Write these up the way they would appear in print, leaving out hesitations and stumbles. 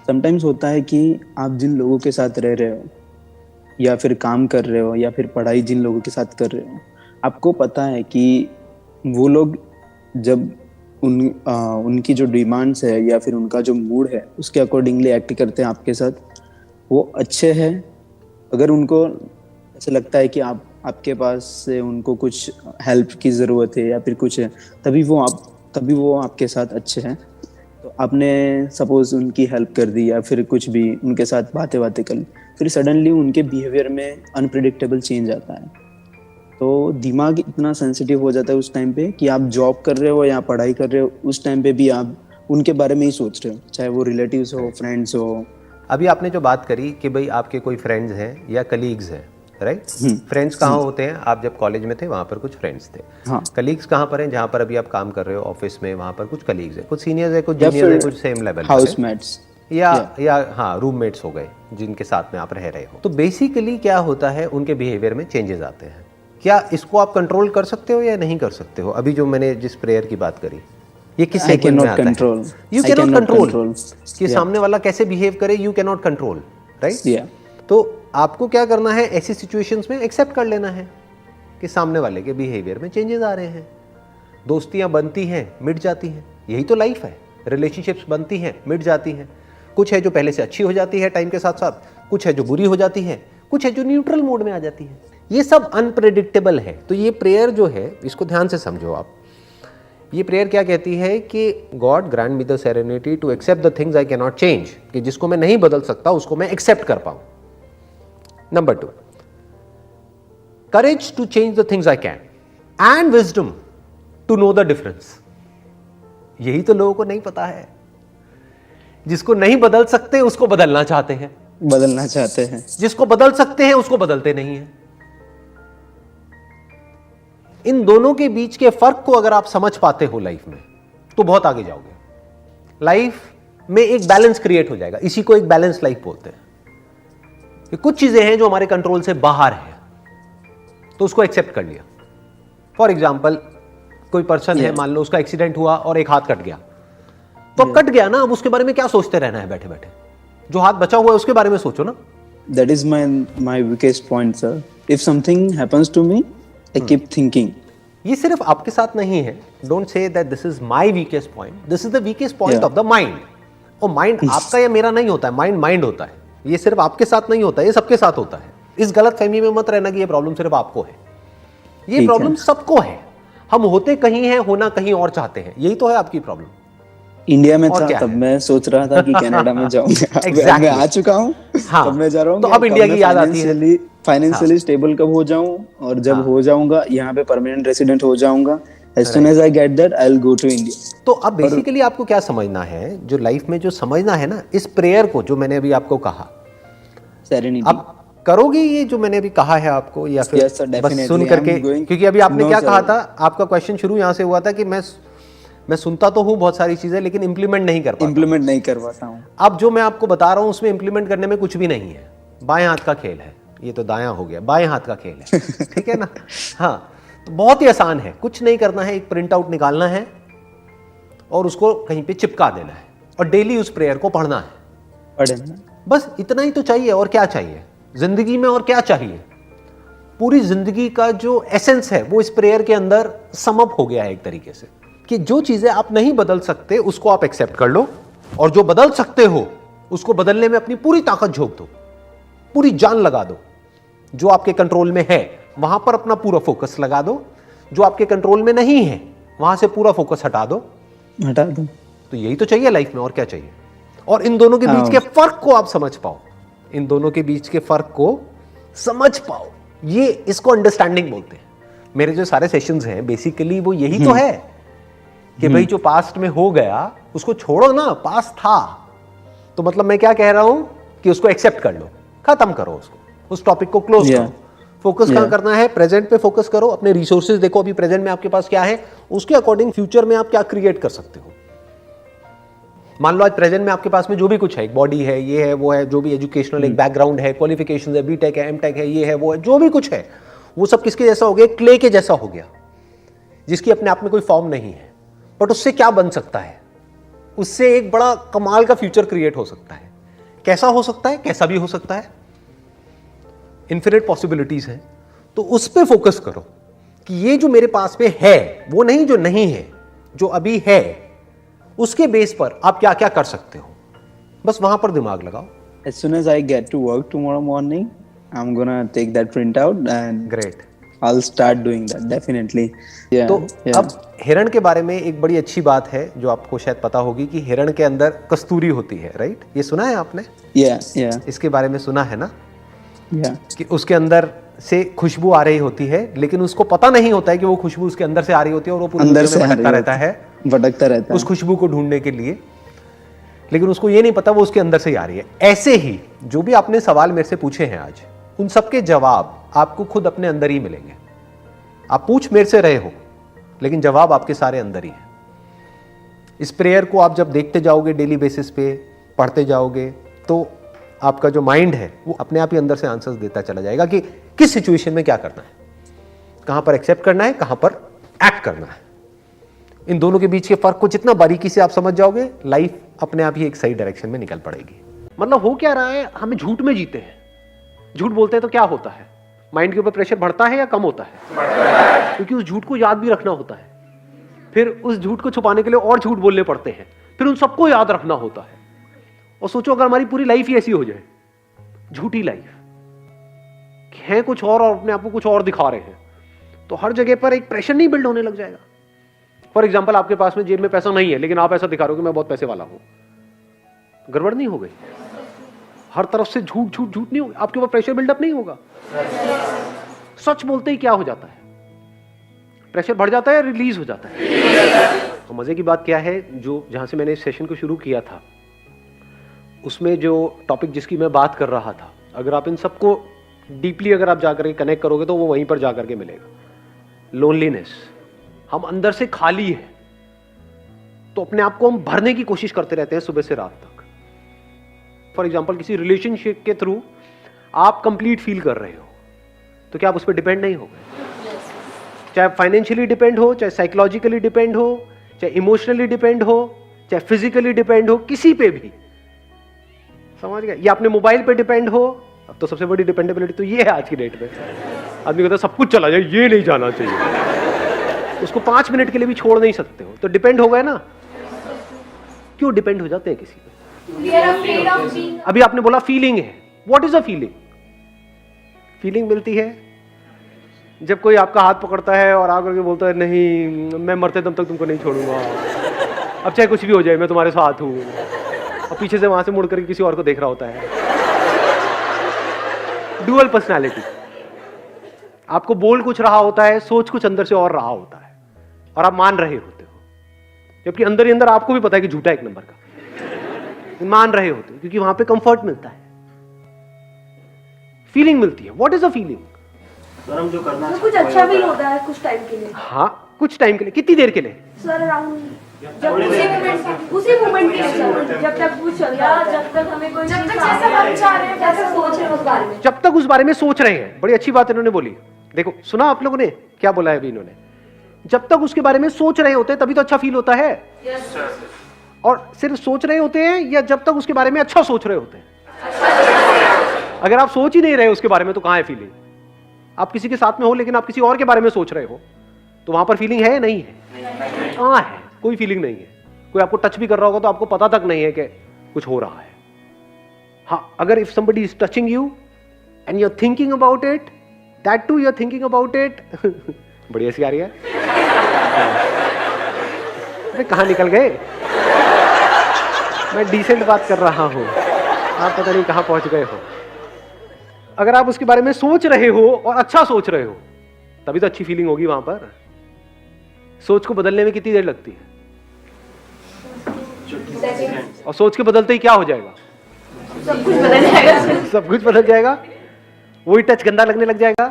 Sometimes होता है कि आप जिन लोगों के साथ रह रहे हो या फिर काम कर रहे हो या फिर पढ़ाई जिन लोगों के साथ कर रहे हो, आपको पता है कि वो लोग जब उनकी जो डिमांड्स है या फिर उनका जो मूड है उसके अकॉर्डिंगली एक्ट करते हैं आपके साथ, वो अच्छे हैं। अगर उनको ऐसा लगता है कि आपके पास से उनको कुछ हेल्प की ज़रूरत है या फिर कुछ है, तभी वो आपके साथ अच्छे हैं। तो आपने सपोज उनकी हेल्प कर दी या फिर कुछ भी उनके साथ बातें बातें कर ली, फिर सडनली उनके बिहेवियर में अनप्रिडिक्टेबल चेंज आता है। तो दिमाग इतना सेंसिटिव हो जाता है उस टाइम पे कि आप जॉब कर रहे हो या पढ़ाई कर रहे हो, उस टाइम पे भी आप उनके बारे में ही सोच रहे हो, चाहे वो रिलेटिव्स हो, फ्रेंड्स हो। अभी आपने जो बात करी कि भाई आपके कोई फ्रेंड्स हैं या कलीग्स हैं, राइट? फ्रेंड्स कहाँ होते हैं? आप जब कॉलेज में थे वहाँ पर कुछ फ्रेंड्स थे। हाँ। कलीग्स कहाँ पर हैं? जहाँ पर अभी आप काम कर रहे हो ऑफिस में, वहाँ पर कुछ कलीग्स हैं, कुछ सीनियर्स हैं, कुछ जूनियर्स हैं, कुछ सेम लेवल हाउसमेट्स या हाँ रूममेट्स हो गए जिनके साथ में आप रह रहे हो। तो बेसिकली क्या होता है, उनके बिहेवियर में चेंजेस आते हैं। क्या इसको आप कंट्रोल कर सकते हो या नहीं कर सकते हो? अभी जो मैंने जिस प्रेयर की बात करी, ये किस सेगमेंट में आता है? यू कैन नॉट कंट्रोल कि सामने वाला कैसे बिहेव करे, you can not control, right? तो आपको क्या करना है, ऐसी सिचुएशंस में एक्सेप्ट कर लेना है कि सामने वाले के बिहेवियर में चेंजेस आ रहे हैं। दोस्तियां बनती हैं, मिट जाती हैं, यही तो लाइफ है। रिलेशनशिप्स बनती हैं, मिट जाती हैं, कुछ है जो पहले से अच्छी हो जाती है टाइम के साथ साथ, कुछ है जो बुरी हो जाती है, कुछ है जो न्यूट्रल मोड में आ जाती है। ये सब अनप्रेडिक्टेबल है। तो ये प्रेयर जो है, इसको ध्यान से समझो आप। ये प्रेयर क्या कहती है कि God grant me the serenity to accept the things I can not change, कि जिसको मैं नहीं बदल सकता उसको मैं एक्सेप्ट कर पाऊं। Number 2, courage to change the things I can and wisdom to know the difference. यही तो लोगों को नहीं पता है। जिसको नहीं बदल सकते उसको बदलना चाहते हैं, जिसको बदल सकते हैं उसको बदलते नहीं है। इन दोनों के बीच के फर्क को अगर आप समझ पाते हो लाइफ में, तो बहुत आगे जाओगे। लाइफ में एक बैलेंस क्रिएट हो जाएगा। इसी को एक बैलेंस लाइफ बोलते हैं। ये कुछ चीजें हैं जो हमारे कंट्रोल से बाहर है, तो उसको एक्सेप्ट कर लिया। फॉर एग्जाम्पल, कोई पर्सन है, मान लो उसका एक्सीडेंट हुआ और एक हाथ कट गया, तो अब कट गया ना, अब उसके बारे में क्या सोचते रहना है बैठे बैठे? जो हाथ बचा हुआ है उसके बारे में सोचो ना। That is my weakest point, sir. If something happens to me, I keep thinking. ये सिर्फ आपके साथ नहीं है। Don't say that this is my weakest point, this is the weakest point of the mind. और माइंड आपका या मेरा नहीं होता है, माइंड होता है। ये सिर्फ आपके साथ नहीं होता है, ये सबके साथ होता है। इस गलत फहमी में मत रहना कि ये प्रॉब्लम सिर्फ आपको है। ये प्रॉब्लम सबको है। हम होते कहीं हैं, होना कहीं और चाहते हैं। यही तो है आपकी प्रॉब्लम। इंडिया में था तब मैं सोच रहा था कि कनाडा में जाऊंगा। Exactly. मैं आ चुका हूँ, तब मैं जा रहा हूँ। तो अब इंडिया की याद आती है। फाइनेंशियली स्टेबल कब हो जाऊं, और जब हो जाऊंगा यहाँ पे परमानेंट रेसिडेंट हो जाऊंगा, as soon as I get that I'll go to India. तो अब बेसिकली आपको क्या समझना है, जो लाइफ में जो समझना है ना, इस प्रेयर को जो मैंने अभी आपको कहा, सेरेनिटी, अब करोगे ये जो मैंने अभी कहा है आपको, या फिर बस सुन करके? क्योंकि अभी आपने क्या कहा था, आपका क्वेश्चन शुरू यहाँ से हुआ था कि मैं सुनता तो हूँ बहुत सारी चीजें, लेकिन इंप्लीमेंट नहीं कर पाता हूँ। अब जो मैं आपको बता रहा हूँ उसमें इंप्लीमेंट करने में कुछ भी नहीं है। बाएं हाथ का खेल है, ये तो दायां हो गया, बाएं हाथ का खेल है। ठीक है ना? हाँ, तो बहुत ही आसान है। कुछ नहीं करना है, एक प्रिंट आउट निकालना है और उसको कहीं पे चिपका देना है, और डेली उस प्रेयर को पढ़ना है। बस इतना ही तो चाहिए। और क्या चाहिए जिंदगी में? और क्या चाहिए? पूरी जिंदगी का जो एसेंस है वो इस प्रेयर के अंदर समअप हो गया है एक तरीके से, कि जो चीजें आप नहीं बदल सकते उसको आप एक्सेप्ट कर लो, और जो बदल सकते हो उसको बदलने में अपनी पूरी ताकत झोंक दो, पूरी जान लगा दो। जो आपके कंट्रोल में है वहां पर अपना पूरा फोकस लगा दो, जो आपके कंट्रोल में नहीं है वहां से पूरा फोकस हटा दो। तो यही तो चाहिए लाइफ में, और क्या चाहिए? और इन दोनों के बीच के फर्क को आप समझ पाओ, इन दोनों के बीच के फर्क को समझ पाओ, ये इसको अंडरस्टैंडिंग बोलते हैं। मेरे जो सारे सेशंस हैं बेसिकली वो यही तो है कि भाई जो पास्ट में हो गया उसको छोड़ो ना, पास्ट था तो मतलब मैं क्या कह रहा हूं कि उसको एक्सेप्ट कर लो, खत्म करो उसको, उस टॉपिक को क्लोज करो। फोकस कहां करना है? प्रेजेंट पे फोकस करो। अपने रिसोर्सेज देखो, अभी प्रेजेंट में आपके पास क्या है, उसके अकॉर्डिंग फ्यूचर में आप क्या क्रिएट कर सकते हो। मान लो आज प्रेजेंट में आपके पास में जो भी कुछ है, एक बॉडी है, ये है, वो है, जो भी एजुकेशनल एक बैकग्राउंड है, क्वालिफिकेशन है, बीटेक है, एमटेक है, ये है, वो है, जो भी कुछ है, वो सब किसके जैसा हो गया? क्ले के जैसा हो गया, जिसकी अपने आप में कोई फॉर्म नहीं है। बट उससे क्या बन सकता है? उससे एक बड़ा कमाल का फ्यूचर क्रिएट हो सकता है। कैसा हो सकता है, कैसा भी हो सकता है, इन्फिनिट पॉसिबिलिटीज हैं। तो उस पे फोकस करो कि ये जो मेरे पास में है वो नहीं जो नहीं है, जो अभी है उसके बेस पर आप क्या क्या कर सकते हो, बस वहां पर दिमाग लगाओ। As soon as I get to work tomorrow morning, I'm gonna take that print out and great, I'll start doing that definitely. Yeah, तो yeah. अब हिरण के बारे में एक बड़ी अच्छी बात है जो आपको शायद पता होगी कि हिरण के अंदर कस्तूरी होती है, राइट? ये सुना है आपने? Yeah. इसके बारे में सुना है ना? Yeah. कि उसके अंदर से खुशबू आ रही होती है, लेकिन उसको पता नहीं होता है कि वो खुशबू उसके अंदर से आ रही होती है और वो पूरे अंदर से भटकता रहता है उस खुशबू को ढूंढने के लिए, लेकिन उसको ये नहीं पता वो उसके अंदर से ही आ रही है। ऐसे ही जो भी आपने सवाल मेरे से पूछे हैं आज, उन सबके जवाब आपको खुद अपने अंदर ही मिलेंगे। आप पूछ मेरे से रहे हो, लेकिन जवाब आपके सारे अंदर ही है। इस प्रेयर को आप जब देखते जाओगे, डेली बेसिस पे पढ़ते जाओगे, तो आपका जो माइंड है वो अपने आप ही अंदर से आंसर्स देता चला जाएगा कि किस सिचुएशन में क्या करना है, कहां पर एक्सेप्ट करना है, कहां पर एक्ट करना है। इन दोनों के बीच के फर्क को जितना बारीकी से आप समझ जाओगे, लाइफ अपने आप ही एक सही डायरेक्शन में निकल पड़ेगी। मतलब हो क्या रहा है, हमें झूठ में जीते हैं। झूठ बोलते हैं तो क्या होता है, माइंड के ऊपर प्रेशर बढ़ता है या कम होता है? क्योंकि उस झूठ को याद भी रखना होता है, फिर उस झूठ को छुपाने के लिए और झूठ बोलने पड़ते हैं, फिर उन सबको याद रखना होता है। और सोचो अगर हमारी पूरी लाइफ ही ऐसी हो जाए, झूठी लाइफ, है कुछ और अपने आप को कुछ और दिखा रहे हैं, तो हर जगह पर एक प्रेशर नहीं बिल्ड होने लग जाएगा। फॉर एग्जाम्पल, आपके पास में जेब में पैसा नहीं है, लेकिन आप ऐसा दिखा रहे हो कि मैं बहुत पैसे वाला हूं, गड़बड़ नहीं हो गई? हर तरफ से झूठ झूठ झूठ नहीं होगा, आपके ऊपर प्रेशर बिल्डअप नहीं होगा। सच बोलते ही क्या हो जाता है, प्रेशर बढ़ जाता है, रिलीज हो जाता है। तो मजे की बात क्या है, जो जहां से मैंने इस सेशन को शुरू किया था, उसमें जो टॉपिक जिसकी मैं बात कर रहा था, अगर आप इन सबको डीपली अगर आप जाकर के कनेक्ट करोगे तो वो वहीं पर जाकर के मिलेगा। लोनलीनेस, हम अंदर से खाली है, तो अपने आप को हम भरने की कोशिश करते रहते हैं सुबह से रात तक। फॉर एग्जाम्पल, किसी रिलेशनशिप के थ्रू आप कंप्लीट फील कर रहे हो, तो क्या आप उस पर डिपेंड नहीं हो गए? चाहे फाइनेंशियली डिपेंड हो, चाहे साइकोलॉजिकली डिपेंड हो, चाहे इमोशनली डिपेंड हो, चाहे फिजिकली डिपेंड हो, किसी पे भी, समझ गए? या अपने मोबाइल पे डिपेंड हो। अब तो सबसे बड़ी डिपेंडेबिलिटी तो ये है आज की डेट में, आदमी कहता है सब कुछ चला जाए, ये नहीं जाना चाहिए, उसको 5 मिनट के लिए भी छोड़ नहीं सकते हो, तो डिपेंड हो गए ना। क्यों डिपेंड हो जाते हैं किसी पे? अभी आपने बोला फीलिंग है, what is a feeling? Feeling मिलती है जब कोई आपका हाथ पकड़ता है और आकर के बोलता है नहीं मैं मरते दम तक तुमको नहीं छोड़ूंगा, अब चाहे कुछ भी हो जाए मैं तुम्हारे साथ हूं, और पीछे से वहां से मुड़ करके किसी और को देख रहा होता है। डुअल पर्सनालिटी, आपको बोल कुछ रहा होता है, सोच कुछ अंदर से और रहा होता है, और आप मान रहे होते हो, जबकि अंदर ही अंदर आपको भी पता है कि झूठा एक नंबर का, मान रहे होते हो क्योंकि वहां पे कंफर्ट मिलता है, फीलिंग मिलती है। What is a feeling? हम जो करना तो कुछ अच्छा भी होता है कुछ टाइम के लिए। हाँ, कुछ टाइम के लिए। कितनी देर के लिए? सर अराउंड जब उसी मोमेंट के लिए, जब तक वो चल रहा, जब तक हमें कोई, जब तक जैसा हम चाह रहे हैं जैसा सोच रहे हैं उस बारे में, जब तक उस बारे में सोच रहे हैं। बड़ी अच्छी बात इन्होंने बोली, देखो सुना आप लोगों ने क्या बोला है अभी इन्होंने? जब तक उसके बारे में सोच रहे होते हैं तभी तो अच्छा फील होता है। और सिर्फ सोच रहे होते हैं या जब तक उसके बारे में अच्छा सोच रहे होते हैं? अगर आप सोच ही नहीं रहे उसके बारे में तो कहां है फीलिंग? आप किसी के साथ में हो लेकिन आप किसी और के बारे में सोच रहे हो, तो वहां पर फीलिंग है या नहीं है? हाँ है, कोई फीलिंग नहीं है। कोई आपको टच भी कर रहा होगा तो आपको पता तक नहीं है कि कुछ हो रहा है। हाँ, अगर if somebody is touching you and you are thinking about it, that too you are thinking about it, बड़ी ऐसी आ रही है, अरे कहां निकल गए? मैं डिसेंट बात कर रहा हूं, आप पता नहीं कहां पहुंच गए हो। अगर आप उसके बारे में सोच रहे हो और अच्छा सोच रहे हो तभी तो अच्छी फीलिंग होगी वहां पर। सोच को बदलने में कितनी देर लगती है? और सोच के बदलते ही क्या हो जाएगा? सब कुछ बदल जाएगा। सब कुछ बदल जाएगा, वही टच गंदा लगने लग जाएगा।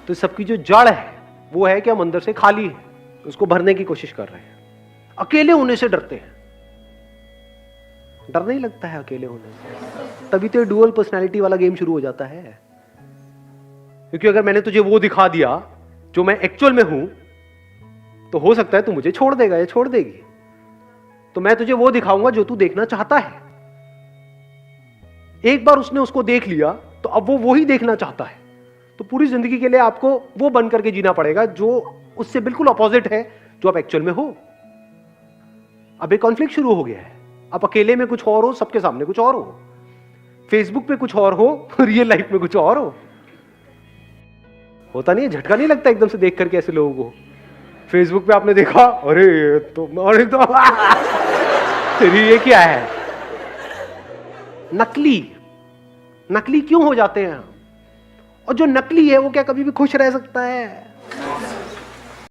तो सबकी जो जड़ है वो है कि हम अंदर से खाली है, उसको भरने की कोशिश कर रहे हैं। अकेले होने से डरते हैं, डर नहीं लगता है अकेले होने से, तभी तो डुअल पर्सनालिटी वाला गेम शुरू हो जाता है। क्योंकि अगर मैंने तुझे वो दिखा दिया जो मैं एक्चुअल में हूं, तो हो सकता है तू मुझे छोड़ देगा या छोड़ देगी। तो मैं तुझे वो दिखाऊंगा जो तू देखना चाहता है। एक बार उसने उसको देख लिया तो अब वो वही देखना चाहता है। तो पूरी जिंदगी के लिए आपको वो बन करके जीना पड़ेगा जो उससे बिल्कुल अपोजिट है जो आप एक्चुअल में हो। अब एक कॉन्फ्लिक्ट शुरू हो गया है। आप अकेले में कुछ और हो, सबके सामने कुछ और हो, फेसबुक पे कुछ और हो, रियल लाइफ में कुछ और हो। होता नहीं है, झटका नहीं लगता एकदम से देख करके ऐसे लोगों को? फेसबुक पे आपने देखा, अरे तो तेरी ये क्या है? नकली क्यों हो जाते हैं? और जो नकली है वो क्या कभी भी खुश रह सकता है?